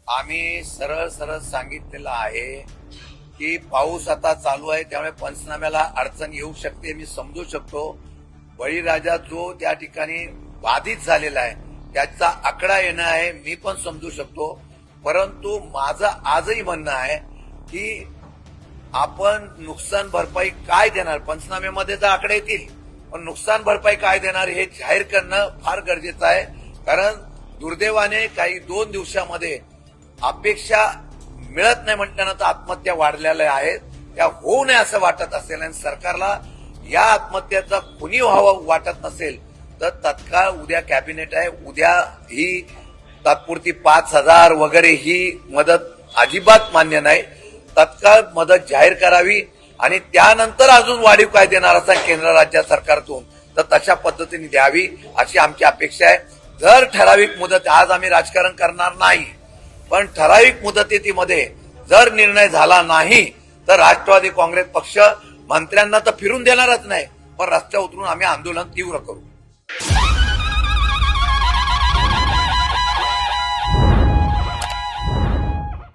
आम्ही सरळ सरळ सांगितलेलं आहे की पाऊस आता चालू आहे, त्यामुळे पंचनाम्याला अडचण येऊ शकते, मी समजू शकतो. बळीराजा जो त्या ठिकाणी बाधित झालेला आहे त्याचा आकडा येणं आहे, मी पण समजू शकतो. परंतु माझं आजही म्हणणं आहे की आपण नुकसान भरपाई काय देणार, पंचनाम्यामध्ये तर आकडे येतील, पण नुकसान भरपाई काय देणार हे जाहीर करणं फार गरजेचं आहे. कारण दुर्दैवाने काही 2 दिवसामध्ये अपेक्षा मिळत नाही म्हटल्यानंतर आत्महत्या वाढलेल्या आहेत, त्या होऊ नये असं वाटत असेल आणि सरकारला या आत्महत्याचा खुनी व्हावं वाटत नसेल तर तत्काळ उद्या कॅबिनेट आहे, उद्या ही तात्पुरती 5,000 वगैरे ही मदत अजिबात मान्य नाही, तत्काळ मदत जाहीर करावी आणि त्यानंतर अजून वाढीव काय देणार असा केंद्र राज्य सरकारतून तर तशा पद्धतीने द्यावी अशी आमची अपेक्षा आहे. जर ठराविक मुदत, आज आम्ही राजकारण करणार नाही, पण ठराविक मुदतीमध्ये जर निर्णय झाला नाही तर राष्ट्रवादी काँग्रेस पक्ष मंत्र्यांना तर फिरून देणारच नाही, पण रस्त्यावर उतरून आम्ही आंदोलन तीव्र करू.